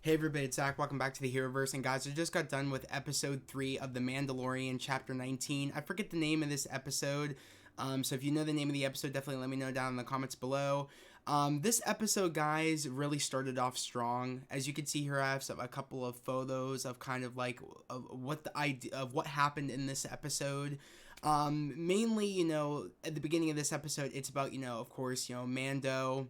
Hey everybody, it's Zach. Welcome back to the Heroverse. And guys, I just got done with episode 3 of The Mandalorian, chapter 19. I forget the name of this episode, so if you know the name of the episode, definitely let me know down in the comments below. This episode, guys, really started off strong. As you can see here, I have a couple of photos of kind of like of what the idea of what happened in this episode. Mainly, at the beginning of this episode, it's about, of course, Mando,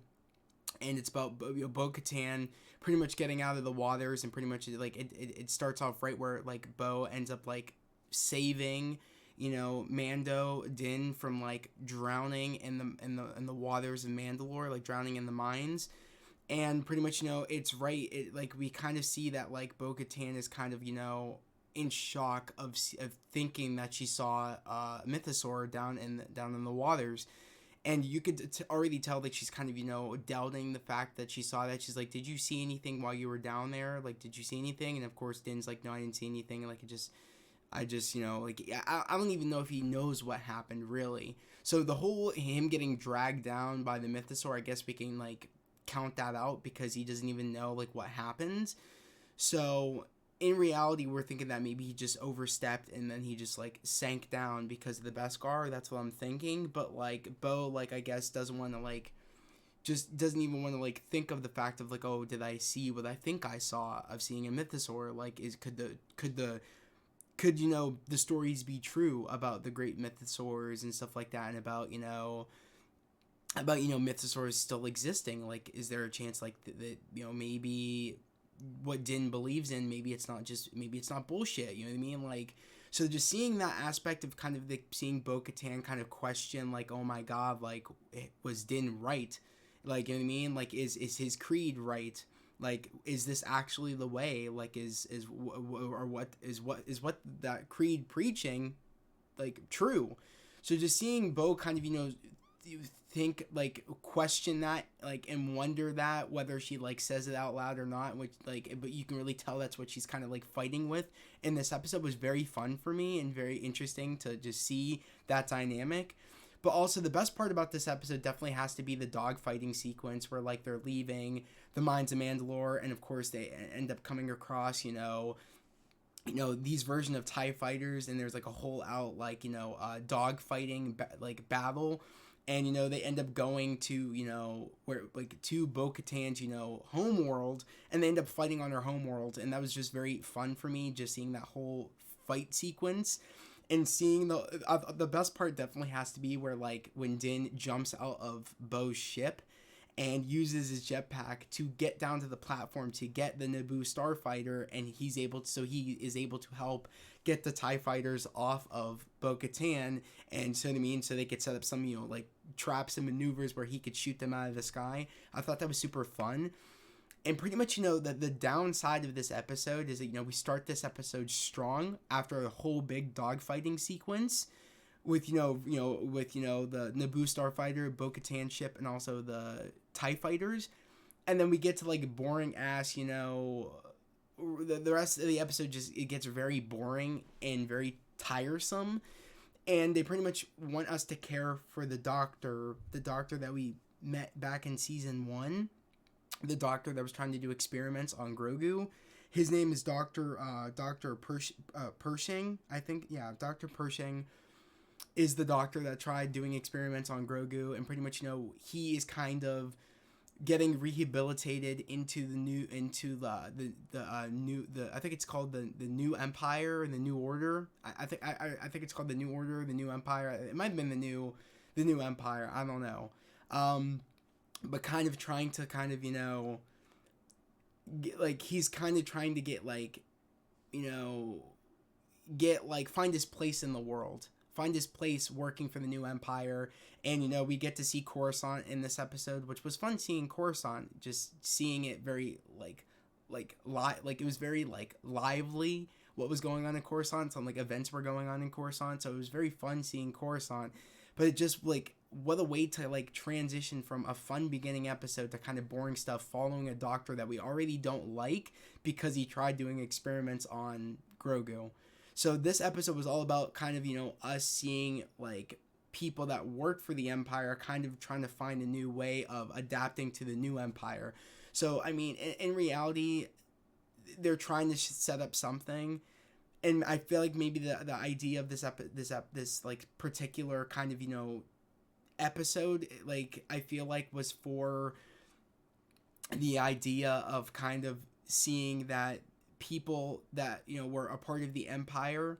and it's about Bo-Katan pretty much getting out of the waters, and pretty much like it starts off right where like Bo ends up like saving Mando Din from like drowning in the waters of Mandalore, like drowning in the mines. And pretty much it's right, like we kind of see that like Bo-Katan is kind of in shock of thinking that she saw Mythosaur down in the waters. And you could already tell that she's kind of doubting the fact that she saw that. She's like, did you see anything while you were down there? Like, did you see anything? And of course Din's like, no, I didn't see anything. And like, I just like, I don't even know if he knows what happened really. So the whole him getting dragged down by the Mythosaur, I guess we can like count that out because he doesn't even know like what happened. So in reality, we're thinking that maybe he just overstepped and then he just like sank down because of the Beskar. That's what I'm thinking. But like Bo, like I guess doesn't want to like, just doesn't even want to like think of the fact of like, oh, did I see what I think I saw of seeing a Mythosaur? Like, could the stories be true about the great Mythosaurs and stuff like that, and about Mythosaurs still existing? Like, is there a chance like that maybe what Din believes in, maybe it's not bullshit, you know what I mean? Like, so just seeing that aspect of kind of seeing Bo-Katan kind of question like, oh my god, like, was Din right? Like, you know what I mean? Like, is his creed right? Like, is this actually the way? Like, what that creed preaching like true? So just seeing Bo kind of think like question that like and wonder that whether she like says it out loud or not, which like, but you can really tell that's what she's kind of like fighting with in this episode, was very fun for me and very interesting to just see that dynamic. But also the best part about this episode definitely has to be the dog fighting sequence where like they're leaving the mines of Mandalore, and of course they end up coming across these version of TIE fighters, and there's like a whole out like dog fighting like battle. And they end up going to where like to Bo-Katan's home world, and they end up fighting on her home world, and that was just very fun for me, just seeing that whole fight sequence. And seeing the best part definitely has to be where like when Din jumps out of Bo's ship and uses his jetpack to get down to the platform to get the Naboo starfighter, and he is able to help get the TIE fighters off of Bo-Katan. And so so they could set up some like traps and maneuvers where he could shoot them out of the sky. I thought that was super fun. And pretty much the downside of this episode is that we start this episode strong after a whole big dogfighting sequence with the Naboo starfighter, Bo-Katan ship, and also the TIE fighters. And then we get to like boring ass the rest of the episode, just it gets very boring and very tiresome. And they pretty much want us to care for the doctor that we met back in season 1, the doctor that was trying to do experiments on Grogu. His name is Dr. Pershing, I think. Yeah, Dr. Pershing is the doctor that tried doing experiments on Grogu, and pretty much he is kind of getting rehabilitated into the I think it's called the New Empire, the New Order. I think it's called the New Order, the New Empire. It might have been the New Empire. I don't know. But kind of trying to he's kind of trying to find his place in the world, find his place working for the New Empire. And we get to see Coruscant in this episode, which was fun seeing Coruscant, just seeing it very it was very like lively what was going on in Coruscant. Some like events were going on in Coruscant, so it was very fun seeing Coruscant. But it just like, what a way to like transition from a fun beginning episode to kind of boring stuff following a doctor that we already don't like because he tried doing experiments on Grogu. So this episode was all about kind of us seeing like people that work for the Empire kind of trying to find a new way of adapting to the New Empire. So I mean, in reality, they're trying to set up something. And I feel like maybe the idea of this like particular kind of, episode, like, I feel like was for the idea of kind of seeing that people that, were a part of the Empire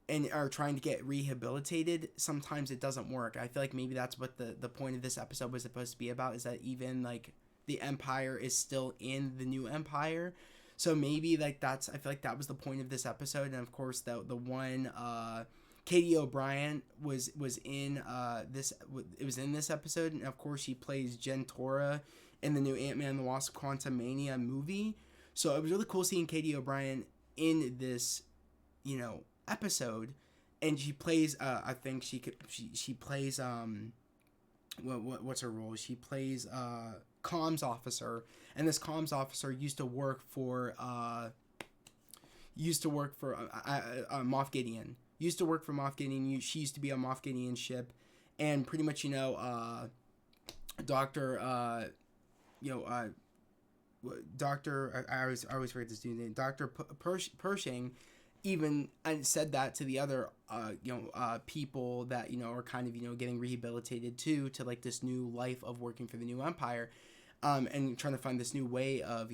and are trying to get rehabilitated, sometimes it doesn't work. I feel like maybe that's what the point of this episode was supposed to be about, is that even like the Empire is still in the new Empire. So maybe like I feel like that was the point of this episode. And of course the one Katie O'Brien was in this episode, and of course she plays Jen Torra in the new Ant-Man and the Wasp: Quantumania movie. So it was really cool seeing Katie O'Brien in this, episode, and she plays I think she plays what's her role? She plays comms officer, and this comms officer used to work for Moff Gideon. Used to work for Moff Gideon. She used to be on Moff Gideon's ship, and pretty much Doctor Doctor I always forget this dude's name. Doctor Pershing even said that to the other people that are kind of getting rehabilitated to like this new life of working for the new Empire, and trying to find this new way of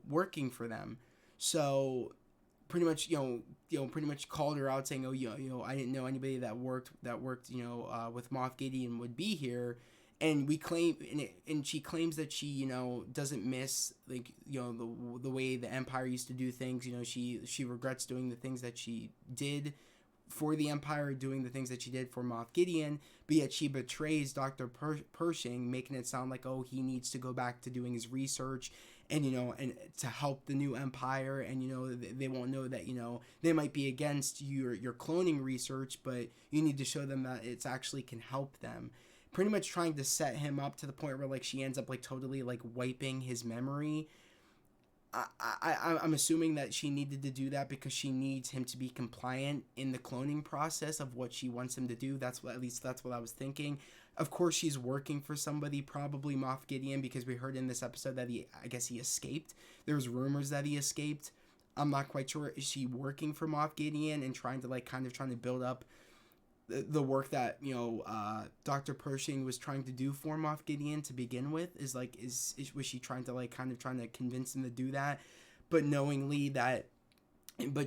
working for them. So pretty much pretty much called her out, saying, I didn't know anybody that worked with Moff Gideon would be here. And we claim, and she claims that she, doesn't miss, like, the way the Empire used to do things. She regrets doing the things that she did for the Empire, doing the things that she did for Moff Gideon, but yet she betrays Dr. Pershing, making it sound like, oh, he needs to go back to doing his research and, and to help the new Empire. And, they won't know that, they might be against your cloning research, but you need to show them that it's actually can help them. Pretty much trying to set him up to the point where like she ends up like totally like wiping his memory. I'm assuming that she needed to do that because she needs him to be compliant in the cloning process of what she wants him to do. At least that's what I was thinking. Of course, she's working for somebody, probably Moff Gideon, because we heard in this episode that I guess he escaped. There was rumors that he escaped. I'm not quite sure. Is she working for Moff Gideon and trying to build up the work that Dr. Pershing was trying to do for Moff Gideon to begin with? Was she trying to convince him to do that, but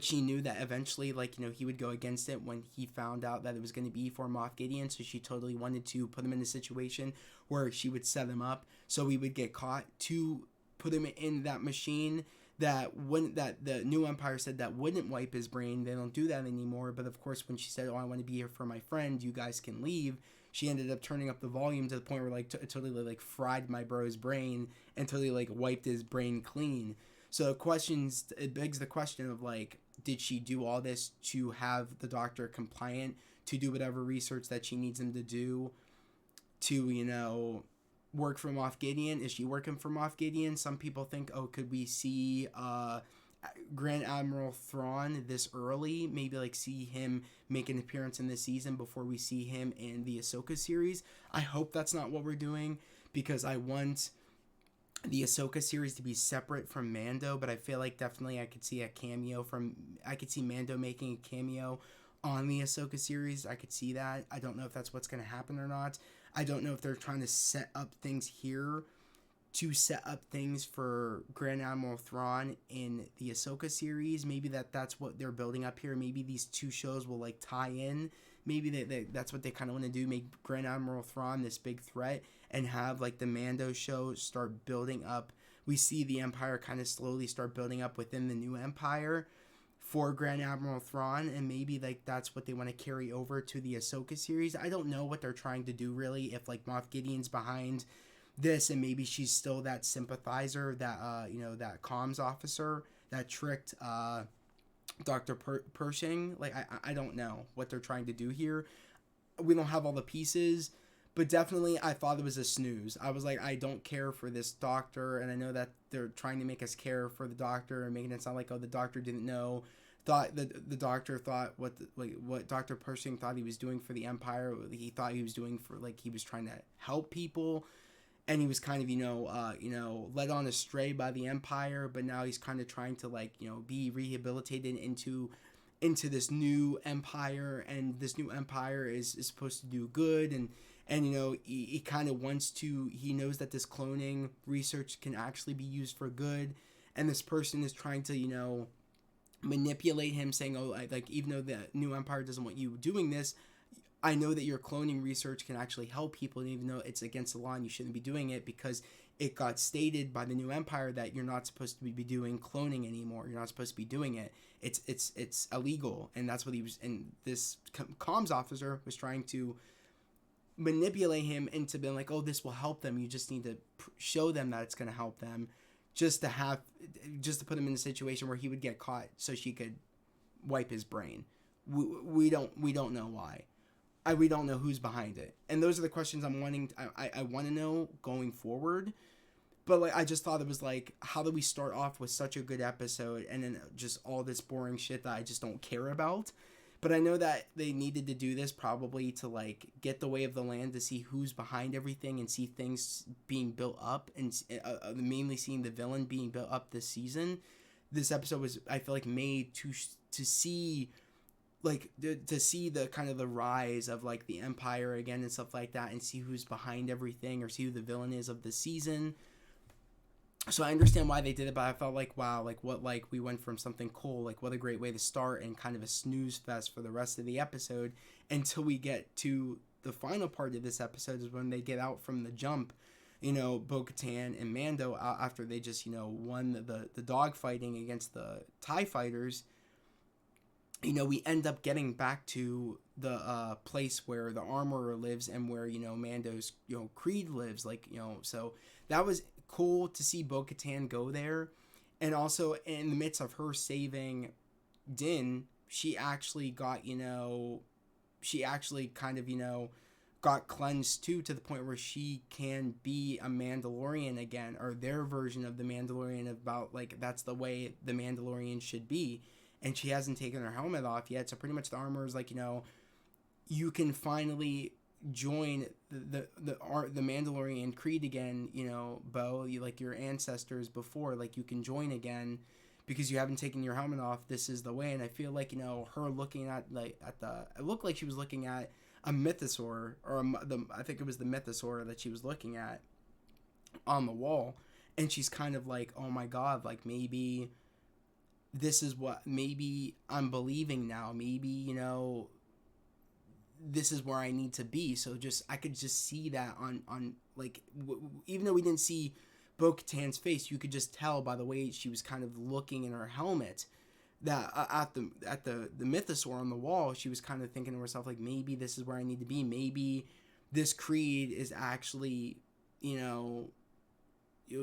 she knew that eventually he would go against it when he found out that it was going to be for Moff Gideon. So she totally wanted to put him in a situation where she would set him up so he would get caught, to put him in that machine that the new Empire said that wouldn't wipe his brain. They don't do that anymore. But of course, when she said, oh, I want to be here for my friend, you guys can leave, she ended up turning up the volume to the point where it totally fried my bro's brain and totally wiped his brain clean. So it begs the question of did she do all this to have the Doctor compliant, to do whatever research that she needs him to do, to work for Moff Gideon? Is she working for Moff Gideon? Some people think, oh, could we see Grand Admiral Thrawn this early? Maybe see him make an appearance in this season before we see him in the Ahsoka series. I hope that's not what we're doing, because I want the Ahsoka series to be separate from Mando, but I feel like definitely I could see Mando making a cameo on the Ahsoka series. I could see that. I don't know if that's what's going to happen or not. I don't know if they're trying to set up things here to set up things for Grand Admiral Thrawn in the Ahsoka series. Maybe that's what they're building up here. Maybe these two shows will tie in. Maybe that's what they kind of want to do, make Grand Admiral Thrawn this big threat, and have the Mando show start building up. We see the Empire kind of slowly start building up within the new Empire for Grand Admiral Thrawn, and maybe that's what they want to carry over to the Ahsoka series. I don't know what they're trying to do really, if Moff Gideon's behind this, and maybe she's still that sympathizer, that that comms officer that tricked Dr. Pershing. I don't know what they're trying to do here. We don't have all the pieces, but definitely I thought it was a snooze. I was I don't care for this Doctor, and I know that they're trying to make us care for the Doctor and making it sound oh, the Doctor didn't know. Thought that the Doctor thought what Dr. Pershing thought he was doing for the Empire. He thought he was doing for he was trying to help people. and he was kind of led on astray by the Empire, but now he's kind of trying to like be rehabilitated into this new empire, and this new empire is supposed to do good, and he kind of wants to, he knows that this cloning research can actually be used for good, and this person is trying to manipulate him, saying, oh, like even though the new empire doesn't want you doing this, I know that your cloning research can actually help people, and even though it's against the law and you shouldn't be doing it, because it got stated by the new empire that you're not supposed to be doing cloning anymore. You're not supposed to be doing it. It's illegal, and that's what he was. And this comms officer was trying to manipulate him into being like, oh, this will help them. You just need to show them that it's going to help them, just to put him in a situation where he would get caught, so she could wipe his brain. We don't know why. We don't know who's behind it, and those are the questions I'm wanting. I want to know going forward, but like I just thought it was like, how do we start off with such a good episode and then just all this boring shit that I just don't care about? But I know that they needed to do this probably to like get the lay of the land, to see who's behind everything and see things being built up, and mainly seeing the villain being built up this season. This episode was, I feel like, made to see. Like to see the kind of the rise of like the Empire again and stuff like that, and see who's behind everything, or see who the villain is of the season. So I understand why they did it, but I felt like, wow, like what, like we went from something cool, like what a great way to start, and kind of a snooze fest for the rest of the episode until we get to the final part of this episode, is when they get out from the jump, Bo-Katan and Mando, after they just won the dog fighting against the TIE fighters. We end up getting back to the place where the armorer lives, and where, Mando's, Creed lives. Like, so that was cool to see Bo-Katan go there. And also, in the midst of her saving Din, she actually got, got cleansed too, to the point where she can be a Mandalorian again, or their version of the Mandalorian, about, like, that's the way the Mandalorian should be. And she hasn't taken her helmet off yet, so pretty much the armor is like, you can finally join the Mandalorian Creed again, Bo, like your ancestors before, like you can join again because you haven't taken your helmet off. This is the way. And I feel like, her looking at it looked like she was looking at a mythosaur, or I think it was the mythosaur that she was looking at on the wall, and she's kind of like, oh my God, like maybe this is what, maybe I'm believing now. Maybe, this is where I need to be. So I could just see that on like, even though we didn't see Bo-Katan's face, you could just tell by the way she was kind of looking in her helmet, that at the mythosaur on the wall, she was kind of thinking to herself, like, maybe this is where I need to be. Maybe this creed is actually,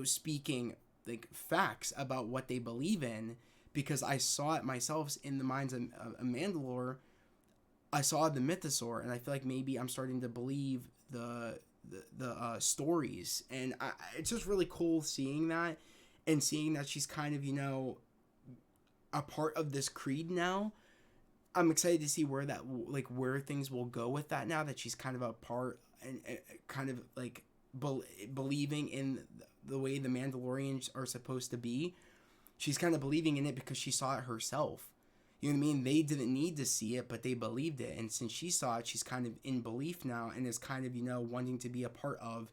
speaking like facts about what they believe in. Because I saw it myself in the minds of Mandalore. I saw the mythosaur, and I feel like maybe I'm starting to believe the stories, and it's just really cool seeing that, and seeing that she's kind of a part of this creed now. I'm excited to see where that, like, where things will go with that now that she's kind of a part, and kind of like believing in the way the Mandalorians are supposed to be. She's kind of believing in it because she saw it herself. You know what I mean? They didn't need to see it, but they believed it. And since she saw it, she's kind of in belief now, and is kind of, wanting to be a part of,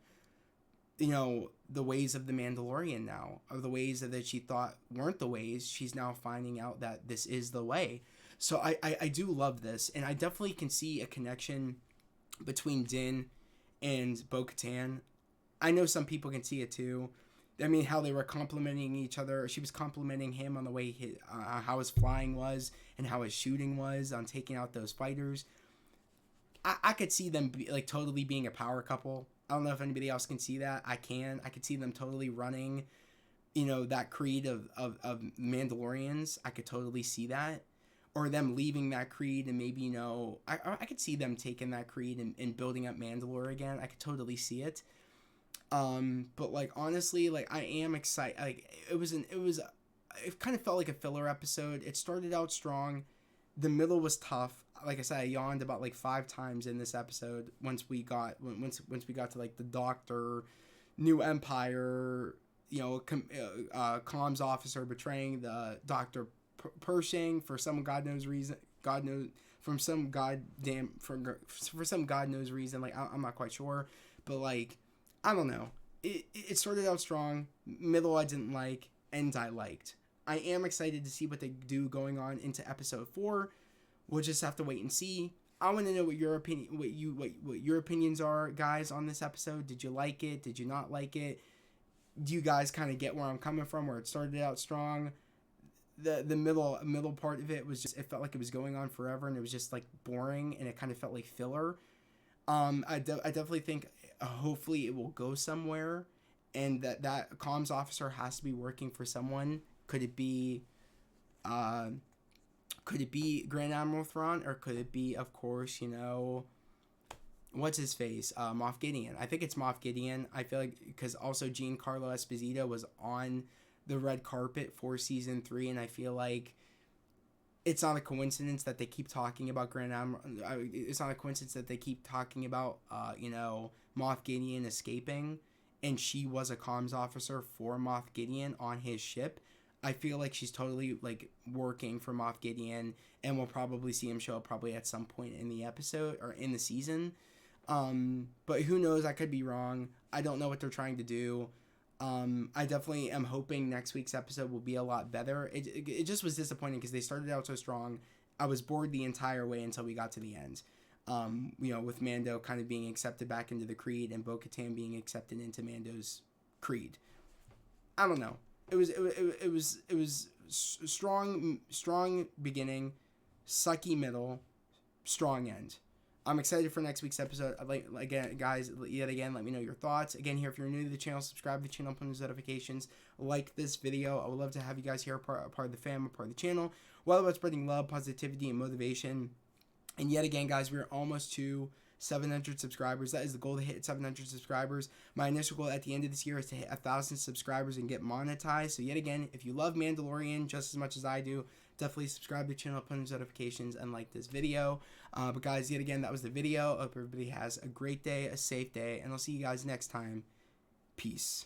the ways of the Mandalorian now. Or the ways that she thought weren't the ways. She's now finding out that this is the way. So I do love this. And I definitely can see a connection between Din and Bo-Katan. I know some people can see it too. I mean, how they were complimenting each other. She was complimenting him on the way how his flying was and how his shooting was on taking out those fighters. I could see them totally being a power couple. I don't know if anybody else can see that. I can. I could see them totally running, that creed of Mandalorians. I could totally see that. Or them leaving that creed, and maybe, I could see them taking that creed and building up Mandalore again. I could totally see it. But like, honestly, like, I am excited. Like, it kind of felt like a filler episode. It started out strong. The middle was tough. Like I said, I yawned about like 5 times in this episode once we got to like the doctor New Empire, comms officer betraying the Dr. Pershing for some God knows reason. God knows from some goddamn for some God knows reason. Like I'm not quite sure, but like I don't know. It started out strong. Middle I didn't like. End I liked. I am excited to see what they do going on into episode 4. We'll just have to wait and see. I want to know what your opinions are, guys, on this episode. Did you like it? Did you not like it? Do you guys kind of get where I'm coming from, where it started out strong? The middle part of it was just, it felt like it was going on forever, and it was just like boring, and it kind of felt like filler. I definitely think hopefully it will go somewhere, and that comms officer has to be working for someone. Could it be Grand Admiral Thrawn, or could it be, of course, what's his face, Moff Gideon? I think it's Moff Gideon. I feel like because also Giancarlo Esposito was on the red carpet for season 3, and I feel like it's not a coincidence that they keep talking about Grand Admiral. It's not a coincidence that they keep talking about, Moff Gideon escaping, and she was a comms officer for Moff Gideon on his ship. I feel like she's totally like working for Moff Gideon, and we'll probably see him show up probably at some point in the episode or in the season. But who knows? I could be wrong. I don't know what they're trying to do. I definitely am hoping next week's episode will be a lot better. It just was disappointing because they started out so strong. I was bored the entire way until we got to the end. With Mando kind of being accepted back into the Creed, and Bo-Katan being accepted into Mando's Creed. I don't know. It was strong beginning, sucky middle, strong end. I'm excited for next week's episode. Guys, yet again, let me know your thoughts. Again, here, if you're new to the channel, subscribe to the channel, put notifications, like this video. I would love to have you guys here, part of the fam, part of the channel. We're all about spreading love, positivity, and motivation. And yet again, guys, we're almost to 700 subscribers. That is the goal, to hit 700 subscribers. My initial goal at the end of this year is to hit 1,000 subscribers and get monetized. So yet again, if you love Mandalorian just as much as I do, definitely subscribe to the channel, put notifications, and like this video. But guys, yet again, that was the video. I hope everybody has a great day, a safe day, and I'll see you guys next time. Peace.